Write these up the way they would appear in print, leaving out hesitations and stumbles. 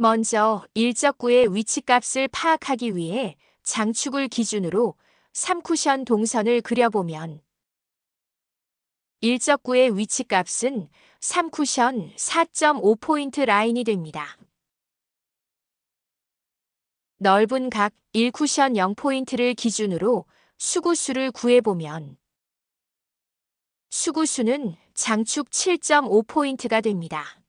먼저 일적구의 위치값을 파악하기 위해 장축을 기준으로 3쿠션 동선을 그려보면 일적구의 위치값은 3쿠션 4.5포인트 라인이 됩니다. 넓은 각 1쿠션 0포인트를 기준으로 수구수를 구해보면 수구수는 장축 7.5포인트가 됩니다.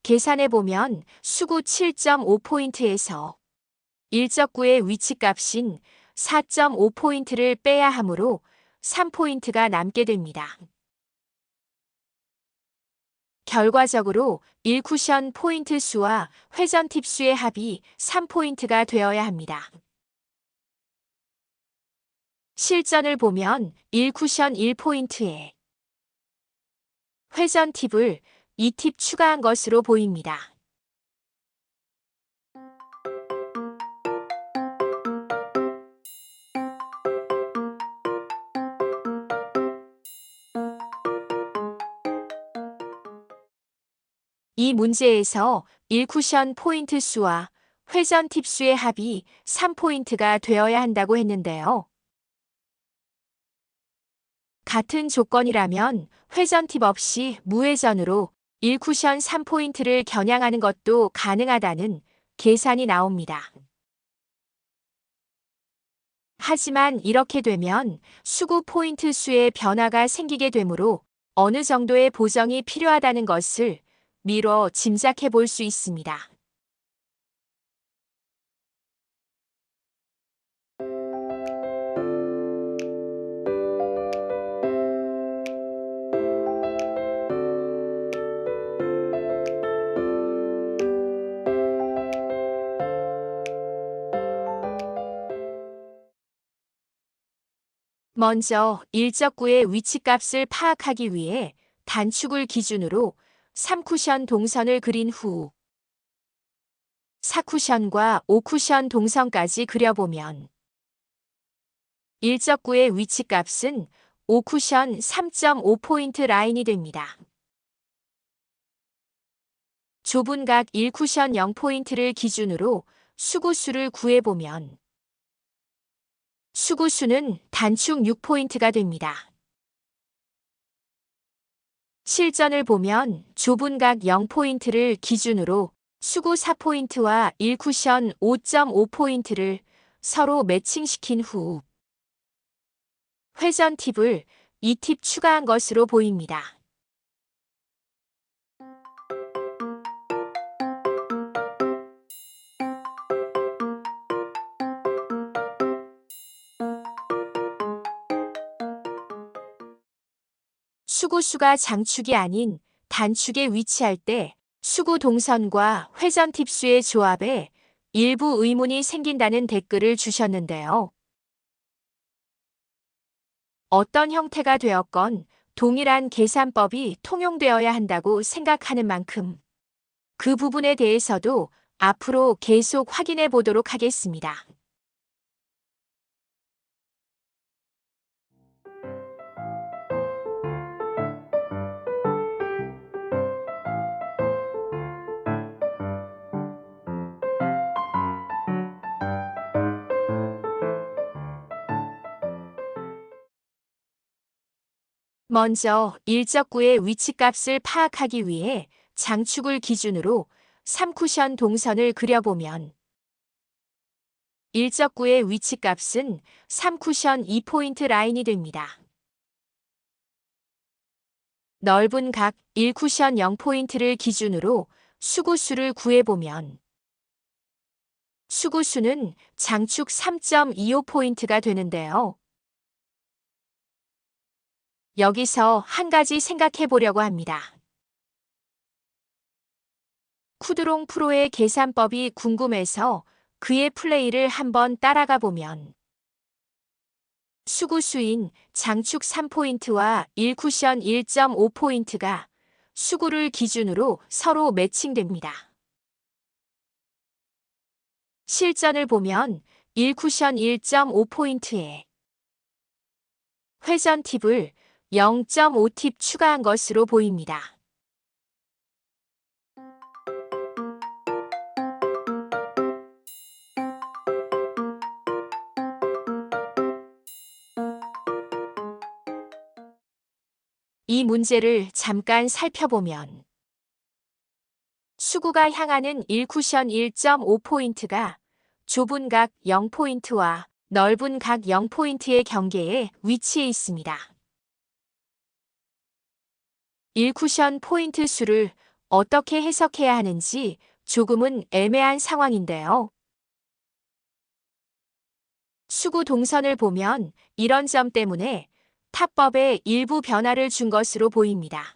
계산해보면 수구 7.5포인트에서 일적구의 위치값인 4.5포인트를 빼야 하므로 3포인트가 남게 됩니다. 결과적으로 1쿠션 포인트 수와 회전 팁 수의 합이 3포인트가 되어야 합니다. 실전을 보면 1쿠션 1포인트에 회전 팁을 2팁 추가한 것으로 보입니다. 이 문제에서 1쿠션 포인트 수와 회전 팁 수의 합이 3포인트가 되어야 한다고 했는데요. 같은 조건이라면 회전 팁 없이 무회전으로 1쿠션 3포인트를 겨냥하는 것도 가능하다는 계산이 나옵니다. 하지만 이렇게 되면 수구 포인트 수의 변화가 생기게 되므로 어느 정도의 보정이 필요하다는 것을 미뤄 짐작해 볼 수 있습니다. 먼저 일적구의 위치값을 파악하기 위해 단축을 기준으로 3쿠션 동선을 그린 후 4쿠션과 5쿠션 동선까지 그려보면 일적구의 위치값은 5쿠션 3.5포인트 라인이 됩니다. 좁은 각 1쿠션 0포인트를 기준으로 수구수를 구해보면 수구수는 단축 6포인트가 됩니다. 실전을 보면 좁은 각 0포인트를 기준으로 수구 4포인트와 1쿠션 5.5포인트를 서로 매칭시킨 후 회전 팁을 2팁 추가한 것으로 보입니다. 수구수가 장축이 아닌 단축에 위치할 때 수구 동선과 회전 팁수의 조합에 일부 의문이 생긴다는 댓글을 주셨는데요. 어떤 형태가 되었건 동일한 계산법이 통용되어야 한다고 생각하는 만큼 그 부분에 대해서도 앞으로 계속 확인해 보도록 하겠습니다. 먼저 일적구의 위치값을 파악하기 위해 장축을 기준으로 3쿠션 동선을 그려보면 일적구의 위치값은 3쿠션 2포인트 라인이 됩니다. 넓은 각 1쿠션 0포인트를 기준으로 수구수를 구해보면 수구수는 장축 3.25포인트가 되는데요. 여기서 한 가지 생각해 보려고 합니다. 쿠드롱 프로의 계산법이 궁금해서 그의 플레이를 한번 따라가 보면 수구수인 장축 3포인트와 1쿠션 1.5포인트가 수구를 기준으로 서로 매칭됩니다. 실전을 보면 1쿠션 1.5포인트에 회전 팁을 0.5팁 추가한 것으로 보입니다. 이 문제를 잠깐 살펴보면 수구가 향하는 1쿠션 1.5포인트가 좁은 각 0포인트와 넓은 각 0포인트의 경계에 위치해 있습니다. 1쿠션 포인트 수를 어떻게 해석해야 하는지 조금은 애매한 상황인데요. 수구 동선을 보면 이런 점 때문에 타법에 일부 변화를 준 것으로 보입니다.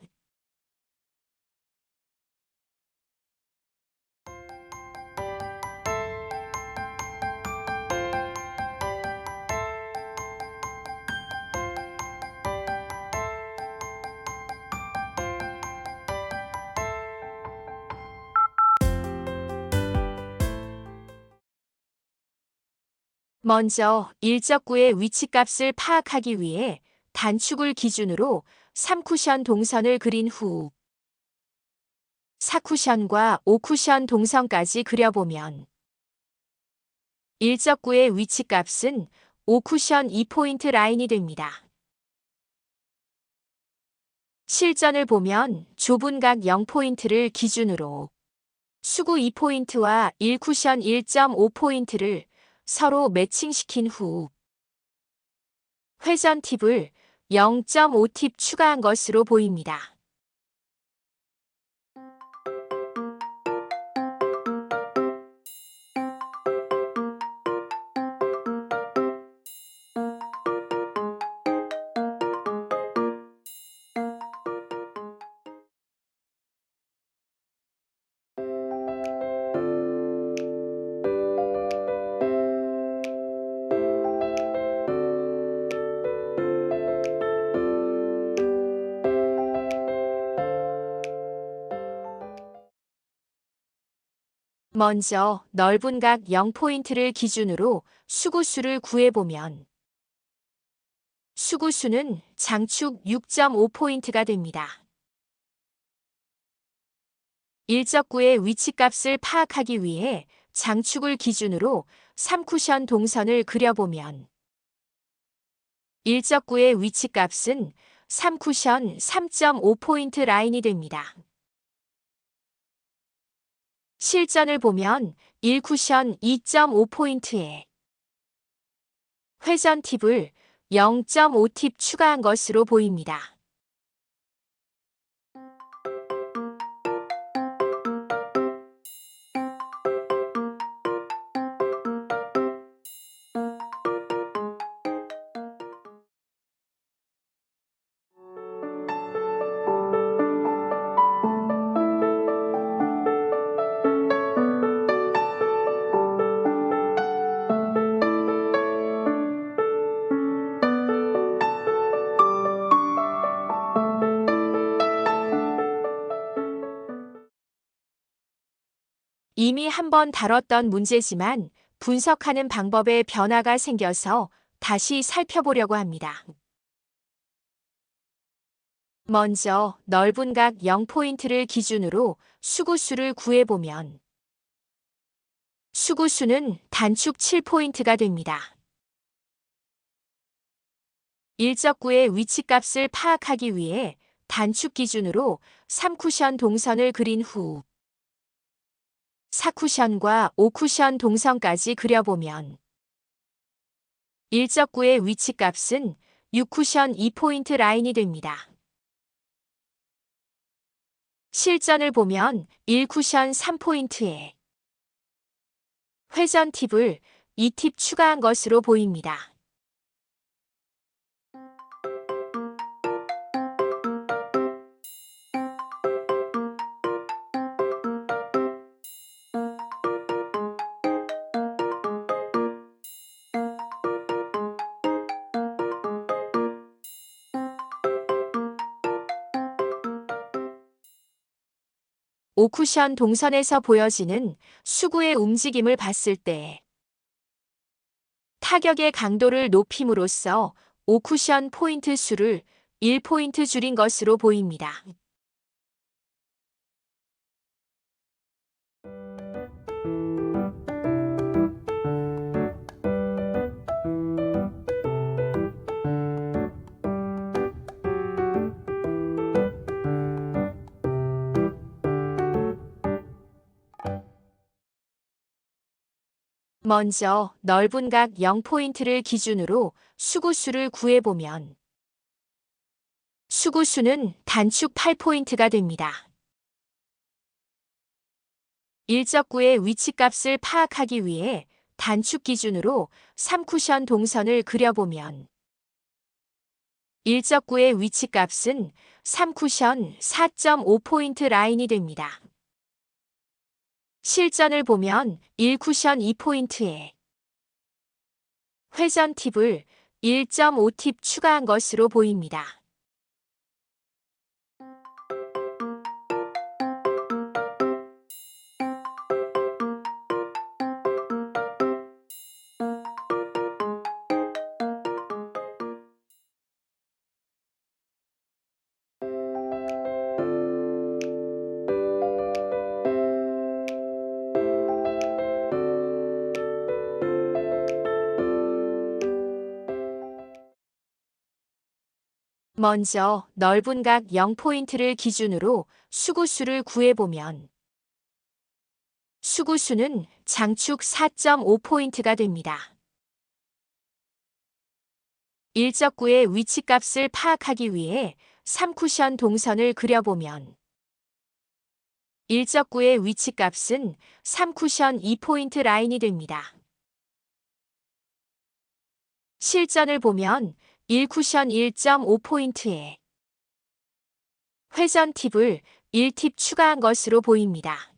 먼저 일적구의 위치값을 파악하기 위해 단축을 기준으로 3쿠션 동선을 그린 후 4쿠션과 5쿠션 동선까지 그려보면 일적구의 위치값은 5쿠션 2포인트 라인이 됩니다. 실전을 보면 좁은 각 0포인트를 기준으로 수구 2포인트와 1쿠션 1.5포인트를 서로 매칭시킨 후 회전 팁을 0.5팁 추가한 것으로 보입니다. 먼저 넓은 각 0포인트를 기준으로 수구수를 구해보면 수구수는 장축 6.5포인트가 됩니다. 일적구의 위치값을 파악하기 위해 장축을 기준으로 3쿠션 동선을 그려보면 일적구의 위치값은 3쿠션 3.5포인트 라인이 됩니다. 실전을 보면 1쿠션 2.5포인트에 회전 팁을 0.5팁 추가한 것으로 보입니다. 이미 한번 다뤘던 문제지만 분석하는 방법에 변화가 생겨서 다시 살펴보려고 합니다. 먼저 넓은 각 0포인트를 기준으로 수구수를 구해보면 수구수는 단축 7포인트가 됩니다. 일적구의 위치값을 파악하기 위해 단축 기준으로 3쿠션 동선을 그린 후 4쿠션과 5쿠션 동선까지 그려보면 일적구의 위치값은 6쿠션 2포인트 라인이 됩니다. 실전을 보면 1쿠션 3포인트에 회전 팁을 2팁 추가한 것으로 보입니다. 오쿠션 동선에서 보여지는 수구의 움직임을 봤을 때 타격의 강도를 높임으로써 오쿠션 포인트 수를 1포인트 줄인 것으로 보입니다. 먼저 넓은 각 0포인트를 기준으로 수구수를 구해보면 수구수는 단축 8포인트가 됩니다. 일적구의 위치값을 파악하기 위해 단축 기준으로 3쿠션 동선을 그려보면 일적구의 위치값은 3쿠션 4.5포인트 라인이 됩니다. 실전을 보면 1쿠션 2포인트에 회전 팁을 1.5팁 추가한 것으로 보입니다. 먼저 넓은 각 0포인트를 기준으로 수구수를 구해보면 수구수는 장축 4.5포인트가 됩니다. 일적구의 위치값을 파악하기 위해 3쿠션 동선을 그려보면 일적구의 위치값은 3쿠션 2포인트 라인이 됩니다. 실전을 보면 1쿠션 1.5포인트에 회전 팁을 1팁 추가한 것으로 보입니다.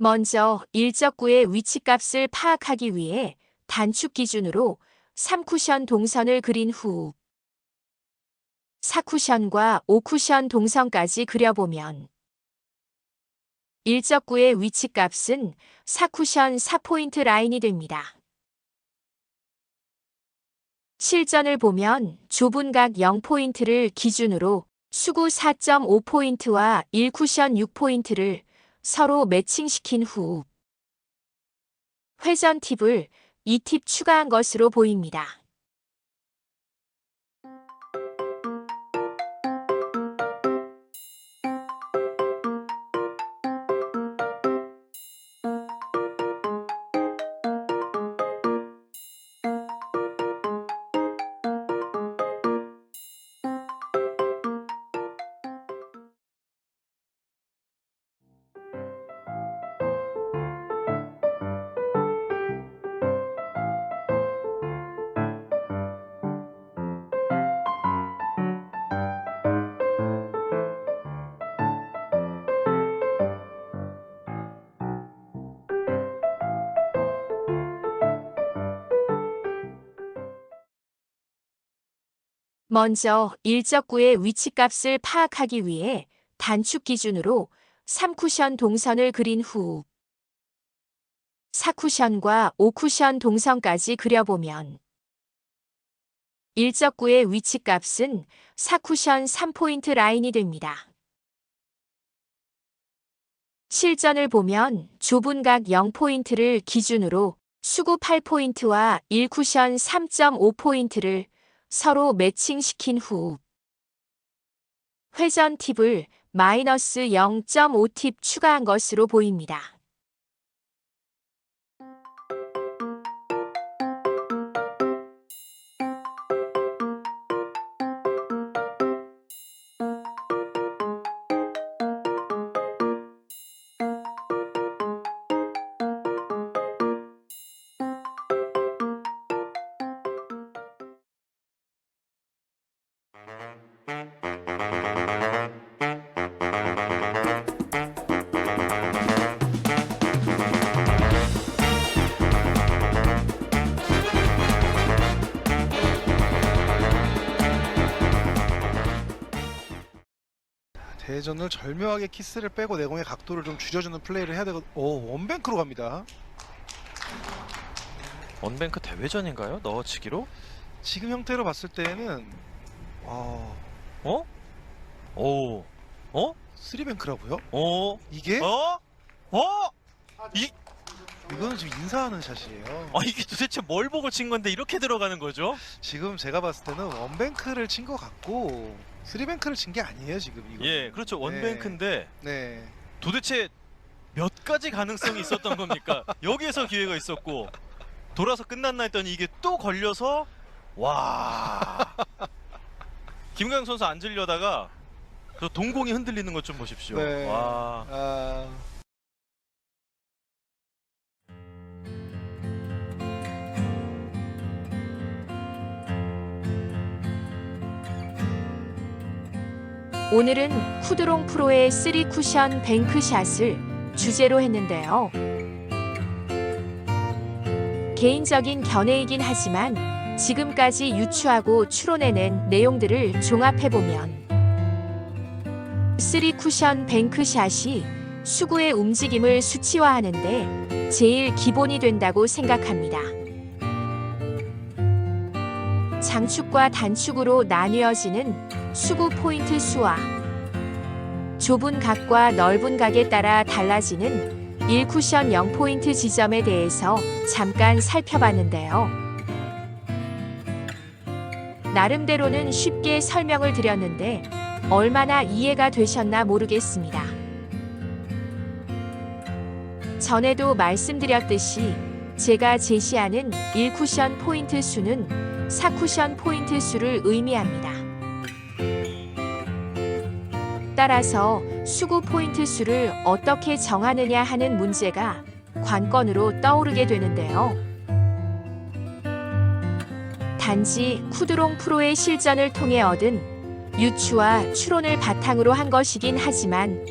먼저 일적구의 위치값을 파악하기 위해 단축 기준으로 3쿠션 동선을 그린 후 4쿠션과 5쿠션 동선까지 그려보면 일적구의 위치값은 4쿠션 4포인트 라인이 됩니다. 실전을 보면 좁은 각 0포인트를 기준으로 수구 4.5포인트와 1쿠션 6포인트를 서로 매칭시킨 후 회전 팁을 2팁 추가한 것으로 보입니다. 먼저 일적구의 위치값을 파악하기 위해 단축 기준으로 3쿠션 동선을 그린 후 4쿠션과 5쿠션 동선까지 그려보면 일적구의 위치값은 4쿠션 3포인트 라인이 됩니다. 실전을 보면 좁은 각 0포인트를 기준으로 수구 8포인트와 1쿠션 3.5포인트를 서로 매칭시킨 후 회전 팁을 마이너스 0.5팁 추가한 것으로 보입니다. 대회전을 절묘하게 키스를 빼고 내공의 각도를 좀 줄여주는 플레이를 해야 되거든. 오, 원뱅크로 갑니다. 원뱅크 대회전인가요? 넣어치기로? 지금 형태로 봤을 때는 어? 오. 어? 3뱅크라고요? 어? 이게? 어? 어? 이거는 지금 인사하는 샷이에요. 이게 도대체 뭘 보고 친 건데 이렇게 들어가는 거죠? 지금 제가 봤을 때는 원뱅크를 친 것 같고 3뱅크를 친 게 아니에요 지금 이거. 예, 그렇죠. 원뱅크인데 네. 도대체 몇 가지 가능성이 있었던 겁니까? 여기에서 기회가 있었고 돌아서 끝났나 했더니 이게 또 걸려서 와. 김광현 선수 앉으려다가 저 동공이 흔들리는 것 좀 보십시오. 네. 와. 오늘은 쿠드롱 프로의 3쿠션 뱅크샷을 주제로 했는데요. 개인적인 견해이긴 하지만 지금까지 유추하고 추론해낸 내용들을 종합해보면 3쿠션 뱅크샷이 수구의 움직임을 수치화하는데 제일 기본이 된다고 생각합니다. 장축과 단축으로 나뉘어지는 수구 포인트 수와 좁은 각과 넓은 각에 따라 달라지는 1쿠션 0포인트 지점에 대해서 잠깐 살펴봤는데요. 나름대로는 쉽게 설명을 드렸는데 얼마나 이해가 되셨나 모르겠습니다. 전에도 말씀드렸듯이 제가 제시하는 1쿠션 포인트 수는 4쿠션 포인트 수를 의미합니다. 따라서 수구 포인트 수를 어떻게 정하느냐 하는 문제가 관건으로 떠오르게 되는데요. 단지 쿠드롱 프로의 실전을 통해 얻은 유추와 추론을 바탕으로 한 것이긴 하지만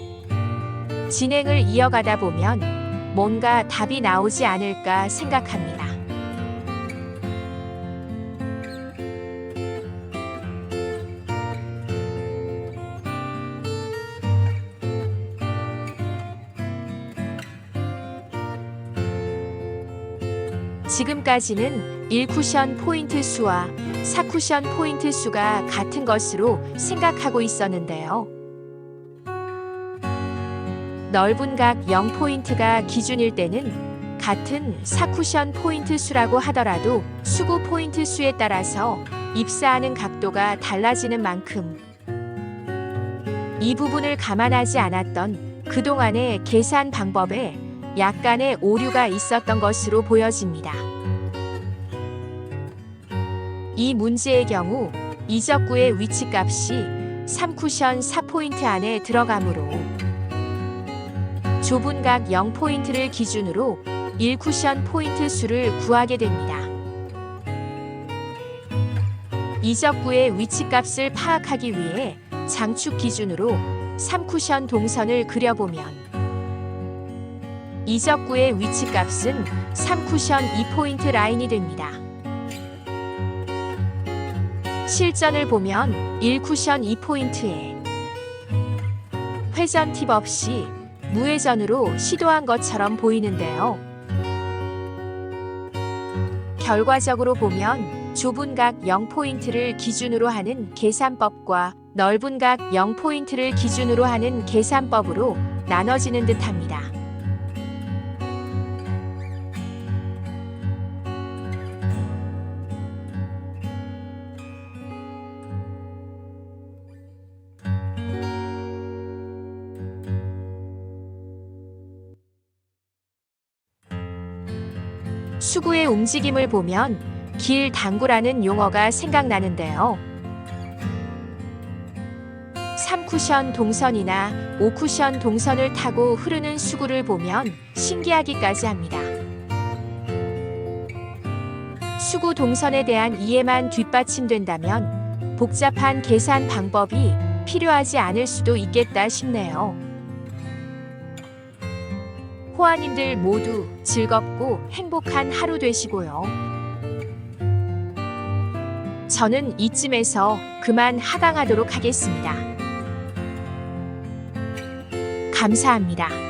진행을 이어가다 보면 뭔가 답이 나오지 않을까 생각합니다. 지금까지는 1쿠션 포인트 수와 4쿠션 포인트 수가 같은 것으로 생각하고 있었는데요. 넓은 각 0포인트가 기준일 때는 같은 4쿠션 포인트 수라고 하더라도 수구 포인트 수에 따라서 입사하는 각도가 달라지는 만큼 이 부분을 감안하지 않았던 그동안의 계산 방법에 약간의 오류가 있었던 것으로 보여집니다. 이 문제의 경우 이적구의 위치값이 3쿠션 4포인트 안에 들어가므로 좁은 각 0포인트를 기준으로 1쿠션 포인트 수를 구하게 됩니다. 이적구의 위치값을 파악하기 위해 장축 기준으로 3쿠션 동선을 그려보면 이적구의 위치값은 3쿠션 2포인트 라인이 됩니다. 실전을 보면 1쿠션 2포인트에 회전 팁 없이 무회전으로 시도한 것처럼 보이는데요. 결과적으로 보면 좁은 각 0포인트를 기준으로 하는 계산법과 넓은 각 0포인트를 기준으로 하는 계산법으로 나눠지는 듯합니다. 수구의 움직임을 보면 길 당구라는 용어가 생각나는데요. 3쿠션 동선이나 5쿠션 동선을 타고 흐르는 수구를 보면 신기하기까지 합니다. 수구 동선에 대한 이해만 뒷받침된다면 복잡한 계산 방법이 필요하지 않을 수도 있겠다 싶네요. 호아님들 모두 즐겁고 행복한 하루 되시고요. 저는 이쯤에서 그만 하강하도록 하겠습니다. 감사합니다.